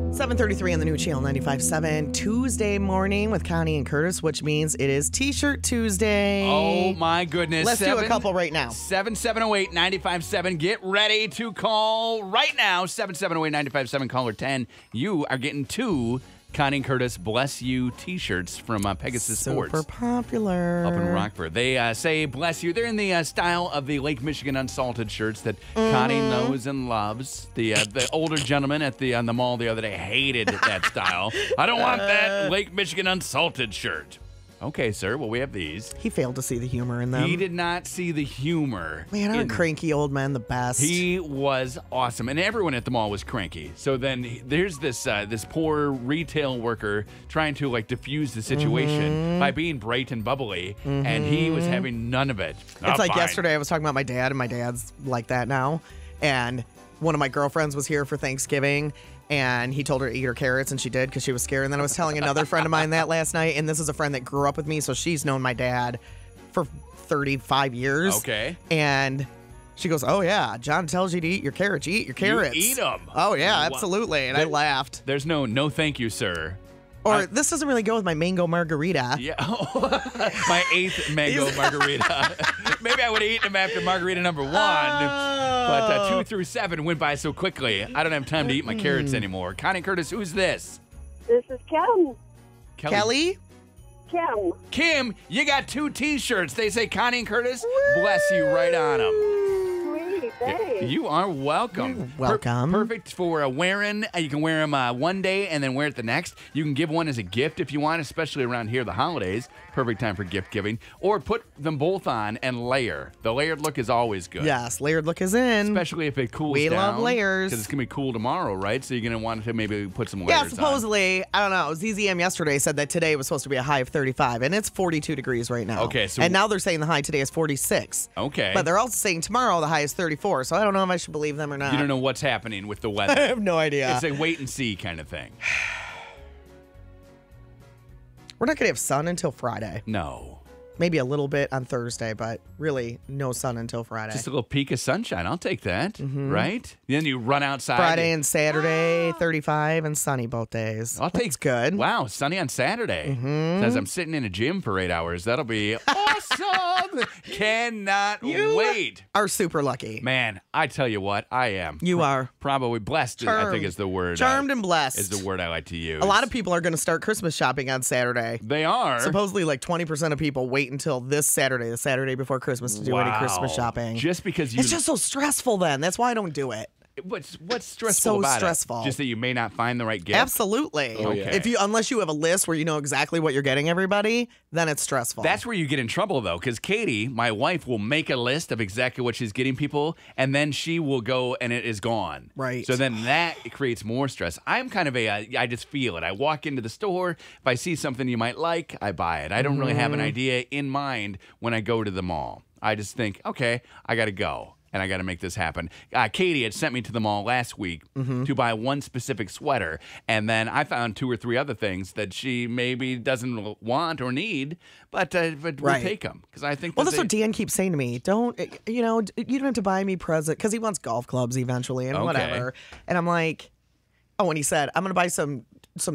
7:33 on the new channel 95.7 Tuesday morning with Connie and Curtis, which means it is T-shirt Tuesday. Oh, my goodness. Let's do a couple right now. 7708-957. Get ready to call right now. 7708-957, caller 10. You are getting 2 Connie and Curtis Bless You T-shirts from Pegasus Sports. Super popular. Up in Rockford. They say bless you. They're in the style of the Lake Michigan Unsalted shirts that Connie knows and loves. The older gentleman on the mall the other day hated that style. I don't want that Lake Michigan Unsalted shirt. Okay, sir. Well, we have these. He failed to see the humor in them. He did not see the humor. Man, aren't cranky old men the best? He was awesome, and everyone at the mall was cranky. So then there's this poor retail worker trying to diffuse the situation by being bright and bubbly, and he was having none of it. It's like yesterday I was talking about my dad, and my dad's like that now. And one of my girlfriends was here for Thanksgiving, and he told her to eat her carrots, and she did because she was scared. And then I was telling another friend of mine that last night, and this is a friend that grew up with me, so she's known my dad for 35 years. Okay. And she goes, oh, yeah, John tells you to eat your carrots. You eat your carrots. You eat them. Oh, yeah, absolutely. And I laughed. There's no thank you, sir. Or this doesn't really go with my mango margarita. Yeah. My 8th mango margarita. Maybe I would have eaten them after margarita number 1. But 2 through 7 went by so quickly, I don't have time to eat my carrots anymore. Connie and Curtis, who's this? This is Kim. Kelly? Kim. Kim, you got 2 T-shirts. They say Connie and Curtis, bless you right on them. Sweet, thanks. You are welcome. You're welcome. Perfect for wearing. You can wear them one day and then wear it the next. You can give one as a gift if you want, especially around here, the holidays. Perfect time for gift giving. Or put them both on and layer. The layered look is always good. Yes, layered look is in. Especially if it cools We down. love layers. Because it's going to be cool tomorrow, right? So you're going to want to maybe put some layers Yeah, supposedly, I don't know. ZZM yesterday said that today was supposed to be a high of 35, and it's 42 degrees right now. Okay, so and now they're saying the high today is 46. Okay. But they're also saying tomorrow the high is 34, so I don't know if I should believe them or not. You don't know what's happening with the weather. I have no idea. It's a wait and see kind of thing. We're not going to have sun until Friday. No. Maybe a little bit on Thursday, but really no sun until Friday. Just a little peak of sunshine. I'll take that, right? Then you run outside. Friday and Saturday, 35 and sunny both days. That's good. Wow, sunny on Saturday. Says I'm sitting in a gym for 8 hours. That'll be awesome. Cannot wait. Are super lucky. Man, I tell you what, I am. You are. Probably blessed, I think is the word. Charmed and blessed. Is the word I like to use. A lot of people are going to start Christmas shopping on Saturday. They are. Supposedly 20% of people wait until this Saturday, the Saturday before Christmas, to do any Christmas shopping. Just because It's just so stressful then. That's why I don't do it. What's stressful about stressful. it? Just that you may not find the right gift? Absolutely. Oh, yeah. Unless you have a list where you know exactly what you're getting everybody, then it's stressful. That's where you get in trouble, though, because Katie, my wife, will make a list of exactly what she's getting people, and then she will go and it is gone. Right. So then that creates more stress. I'm kind of I just feel it. I walk into the store. If I see something you might like, I buy it. I don't really have an idea in mind when I go to the mall. I just think, okay, I got to go. And I got to make this happen. Katie had sent me to the mall last week to buy one specific sweater. And then I found 2 or 3 other things that she maybe doesn't want or need, but we'll take them. Because I think that's what Dan keeps saying to me. You don't have to buy me present. Because he wants golf clubs eventually and whatever. And I'm like, and he said, I'm going to buy some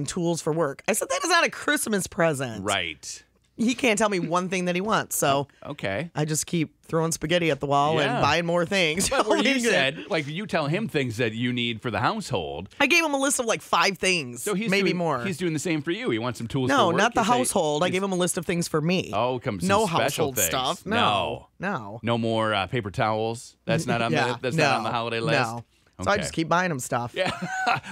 tools for work. I said, that is not a Christmas present. Right. He can't tell me one thing that he wants, so I just keep throwing spaghetti at the wall and buying more things. But what you said, you tell him things that you need for the household. I gave him a list of 5 things, so maybe more. He's doing the same for you. He wants some tools for No, work. not the household. I gave him a list of things for me. Oh, no special household things. stuff. No. No more paper towels. That's not on not on the holiday list. No. So I just keep buying him stuff. Yeah,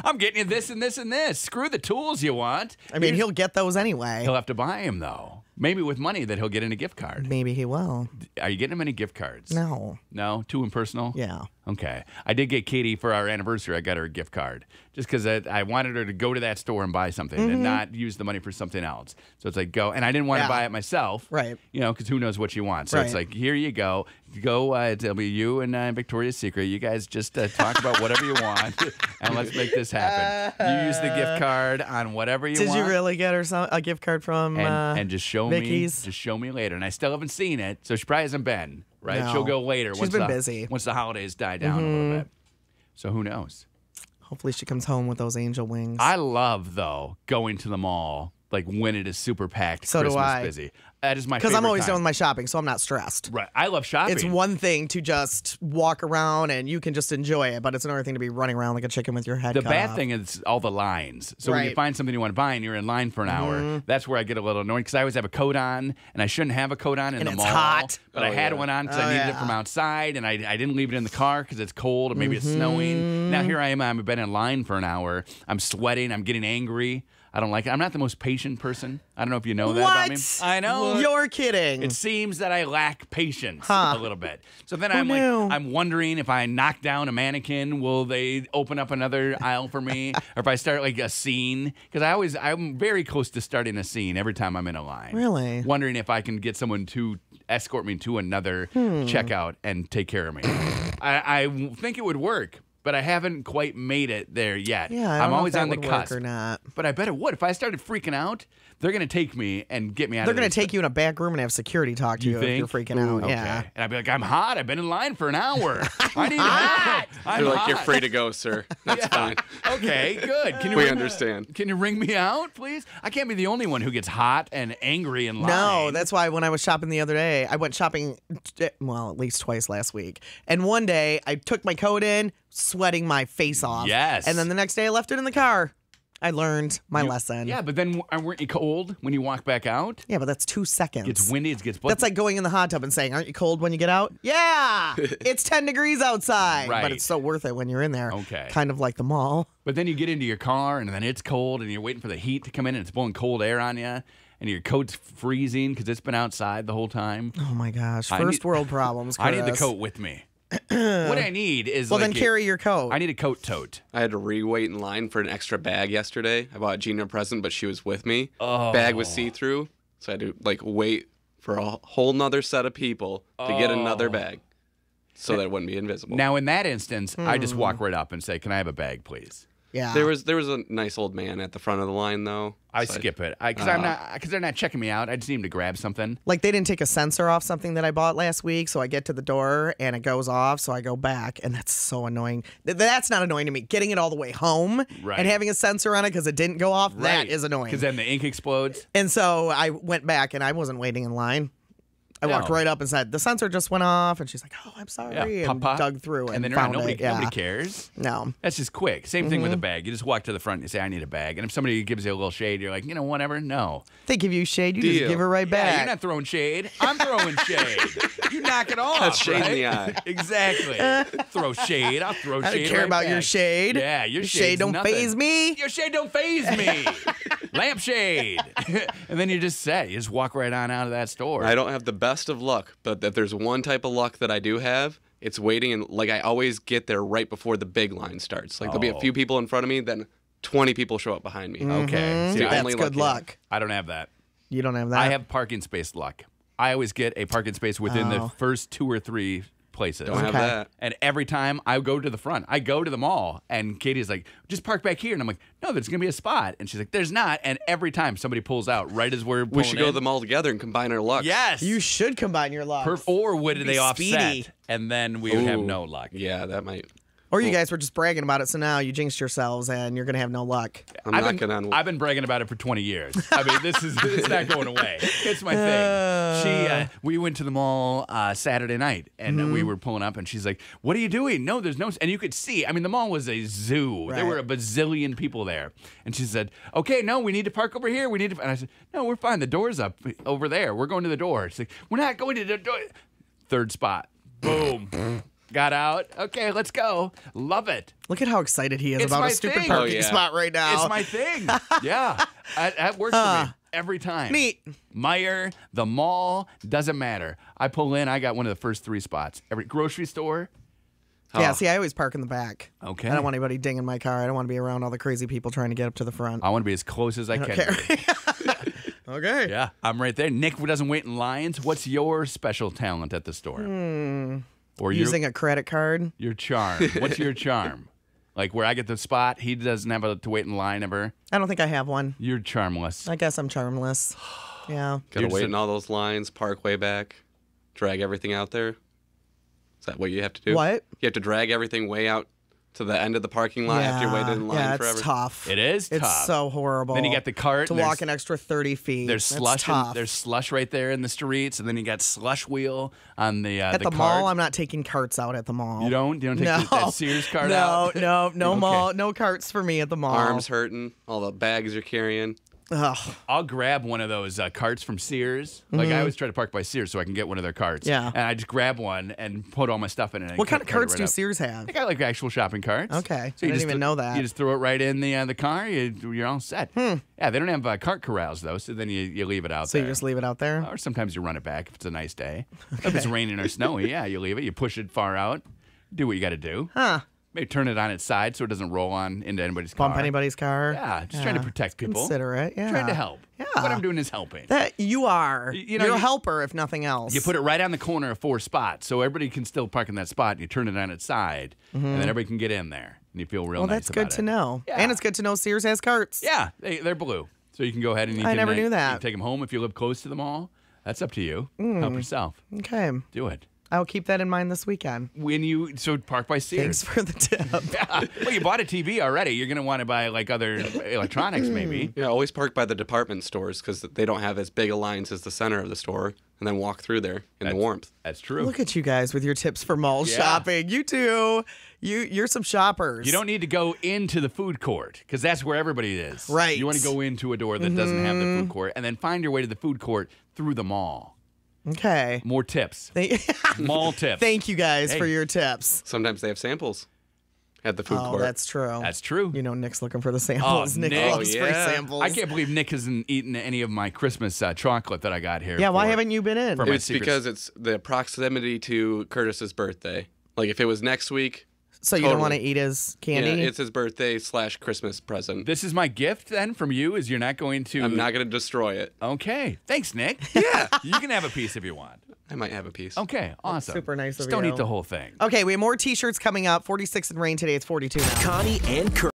I'm getting you this and this and this. Screw the tools you want. I mean, he'll get those anyway. He'll have to buy them, though. Maybe with money that he'll get in a gift card. Maybe he will. Are you getting him any gift cards? No. No? Too impersonal? Yeah. Okay. I did get Katie for our anniversary. I got her a gift card just because I wanted her to go to that store and buy something and not use the money for something else. So it's go. And I didn't want to buy it myself. Right. Because who knows what she wants. So it's here you go. Go. It'll be you and Victoria's Secret. You guys just talk about whatever you want and let's make this happen. You use the gift card on whatever you want. Did you really get her a gift card from and just show Vicky's? me. Just show me later. And I still haven't seen it. So she probably hasn't been. Right? No. She'll go later. She's been busy. Once the holidays die down a little bit. So who knows? Hopefully she comes home with those angel wings. I love, though, going to the mall, like when it is super packed, So do Christmas I. busy. That is my favorite Because I'm always time. doing my shopping, so I'm not stressed. Right. I love shopping. It's one thing to just walk around and you can just enjoy it, but it's another thing to be running around like a chicken with your head The cut bad off. thing is all the lines. So when you Right. find something you want to buy and you're in line for an hour, that's where I get a little annoyed because I always have a coat on and I shouldn't have a coat on in And the it's mall. hot. But I had one on because I needed it from outside and I didn't leave it in the car because it's cold or maybe it's snowing. Now here I am. I've been in line for an hour. I'm sweating. I'm getting angry. I don't like it. I'm not the most patient person. I don't know if you know that about me. What? I know. You're kidding. It seems that I lack patience Huh. a little bit. So then knew? I'm wondering if I knock down a mannequin, will they open up another aisle for me? Or if I start like a scene, because I'm very close to starting a scene every time I'm in a line. Really? Wondering if I can get someone to escort me to another checkout and take care of me. I think it would work. But I haven't quite made it there yet. Yeah, I I'm don't know always if that on the would work cusp. or not. But I bet it would. If I started freaking out, they're going to take me and get me out They're of going this. to take you in a back room and have security talk to You you, if think? you're freaking out. Okay. Yeah. And I'd be like, I'm hot. I've been in line for an hour. I need help. I'm They're like, hot. you're free to go, sir. That's fine. Okay, good. Can you We ring- understand. Can you ring me out, please? I can't be the only one who gets hot and angry in line. No, that's why when I was shopping the other day, I went shopping, well, at least twice last week. And one day I took my coat in, sweating my face off. Yes. And then the next day I left it in the car. I learned my lesson. Yeah, but then weren't you cold when you walk back out? Yeah, but that's 2 seconds. It's windy. It gets That's like going in the hot tub and saying, aren't you cold when you get out? Yeah, it's 10 degrees outside. Right. But it's so worth it when you're in there. Okay. Kind of like the mall. But then you get into your car and then it's cold and you're waiting for the heat to come in and it's blowing cold air on you and your coat's freezing because it's been outside the whole time. Oh my gosh. I First need- world problems, I need the Curtis. coat with me. What I need is Well, like then carry your coat. I need a coat tote. I had to re-wait in line for an extra bag yesterday. I bought Gina a present, but she was with me. Bag was see-through, so I had to like wait for a whole nother set of people to get another bag, so that it wouldn't be invisible. Now, in that instance, I just walk right up and say, "Can I have a bag, please?" Yeah. there was a nice old man at the front of the line though. I so skip it because they're not checking me out. I just need them to grab something. Like they didn't take a sensor off something that I bought last week, so I get to the door and it goes off, so I go back, and that's so annoying. That's not annoying to me. Getting it all the way home Right. and having a sensor on it because it didn't go off, that is annoying. Because then the ink explodes. And so I went back and I wasn't waiting in line. I walked No. right up and said, the sensor just went off, and she's like, oh, I'm sorry, Yeah, and pop. dug through and and then found nobody it. Yeah. cares. No. That's just quick. Same thing with a bag. You just walk to the front and you say, I need a bag. And if somebody gives you a little shade, you're like, whatever. No. They give you shade, you just Deal. give it right Yeah, back. you're not throwing shade. I'm throwing shade. You knock it off. That's shade in right? the eye. Exactly. Throw shade. I'll throw I shade. don't care right about your back. shade. Yeah, your shade shade's don't nothing. faze me. Your shade don't phase me. Lampshade. And then you just set. You just walk right on out of that store. I don't have the best of luck, but if there's one type of luck that I do have, it's waiting, and like I always get there right before the big line starts. Like there'll be a few people in front of me, then 20 people show up behind me. Okay. See, Dude, I, That's only good lucky. luck. I don't have that. You don't have that? I have parking space luck. I always get a parking space within the first 2 or 3 places. Don't have Okay. that. And every time I go to the front, I go to the mall, and Katie's like, just park back here. And I'm like, no, there's going to be a spot. And she's like, there's not. And every time somebody pulls out right as we're pulling We should go to in. the mall together and combine our luck. Yes. You should combine your luck. Or would they Be offset? speedy. And then we would have Ooh. no luck. Yeah, that might. Or you guys were just bragging about it, so now you jinxed yourselves and you're going to have no luck. I'm I've knocking been, on. I've been bragging about it for 20 years. I mean, it's not going away. It's my thing. We went to the mall Saturday night, and we were pulling up, and she's like, "What are you doing?" No, there's no. And you could see. I mean, the mall was a zoo. There Right. were a bazillion people there, and she said, "Okay, no, we need to park over here. We need to." And I said, "No, we're fine. The door's up over there. We're going to the door." She's like, "We're not going to the door." Third spot. Boom. Got out. Okay, let's go. Love it. Look at how excited he is It's about my a stupid thing. parking Oh, yeah. spot right now. It's my thing. Yeah. That works for me every time. Neat. Meyer, the mall, doesn't matter. I pull in, I got one of the first 3 spots. Every grocery store. Yeah, Oh. see, I always park in the back. Okay. I don't want anybody dinging my car. I don't want to be around all the crazy people trying to get up to the front. I want to be as close as I can. Okay. Okay. Yeah, I'm right there. Nick doesn't wait in lines. What's your special talent at the store? Or Using a credit card. your charm. What's your charm? Like where I get the spot, he doesn't have to wait in line ever. I don't think I have one. You're charmless. I guess I'm charmless. Yeah. Gotta You're wait just in all those lines, park way back, drag everything out there. Is that what you have to do? What? You have to drag everything way out to the end of the parking lot after you waited in line yeah, forever? it's tough. It is tough. It's so horrible. Then you got the cart. to and walk an extra 30 feet. There's That's slush. tough. There's slush right there in the streets, and then you got slush wheel on the at the cart. mall. I'm not taking carts out at the mall. You don't take No. that Sears cart out. No Okay. mall, no carts for me at the mall. Arms hurting, all the bags you're carrying. Ugh. I'll grab one of those carts from Sears. Like I always try to park by Sears so I can get one of their carts. Yeah. And I just grab one and put all my stuff in it. And What kind of cart it carts right do up. Sears have? They got like actual shopping carts. Okay. I you didn't just even know that. You just throw it right in the car. You're all set. Yeah, they don't have cart corrals though, so then you leave it out So there. you just leave it out there? Or sometimes you run it back if it's a nice day. If it's raining or snowy, yeah, you leave it. You push it far out. Do what you got to do. Huh. Maybe turn it on its side so it doesn't roll on into anybody's car. Bump anybody's car? Yeah, just trying to protect people. Considerate, yeah. Trying to help. Yeah. What I'm doing is helping. That you are. You know, You're a you- helper, if nothing else. You put it right on the corner of 4 spots, so everybody can still park in that spot. And you turn it on its side, and then everybody can get in there, and you feel real Well, nice that's good about to it. know. Yeah. And it's good to know Sears has carts. Yeah, they're blue, so you can go ahead and you I can, never knew You that. can take them home if you live close to the mall. That's up to you. Help yourself. Okay. Do it. I'll keep that in mind this weekend. So park by Sears. Thanks for the tip. Yeah. Well, you bought a TV already. You're gonna want to buy like other electronics, maybe. Yeah, always park by the department stores because they don't have as big a lines as the center of the store, and then walk through there in the warmth. That's true. Look at you guys with your tips for mall Yeah. shopping. You two, you're some shoppers. You don't need to go into the food court because that's where everybody is. Right. You want to go into a door that doesn't have the food court and then find your way to the food court through the mall. Okay. More tips. Mall tips. Thank you guys Hey. for your tips. Sometimes they have samples at the food Oh, court. that's true. That's true. You know, Nick's looking for the samples. Nick Nick. loves free yeah. samples. I can't believe Nick hasn't eaten any of my Christmas chocolate that I got here. Yeah, why for- haven't you been in? for my It's secrets. because it's the proximity to Curtis's birthday. Like if it was next week, So you don't Totally. want to eat his candy? yeah, it's his birthday / Christmas present. This is my gift then from you. Is you're not going to? I'm not going to destroy it. Okay. Thanks, Nick. Yeah. You can have a piece if you want. I might have a piece. Okay. Awesome. super nice Just of don't you. eat the whole thing. Okay, we have more T-shirts coming up. 46 and rain today. It's 42 now. Connie and Curtis.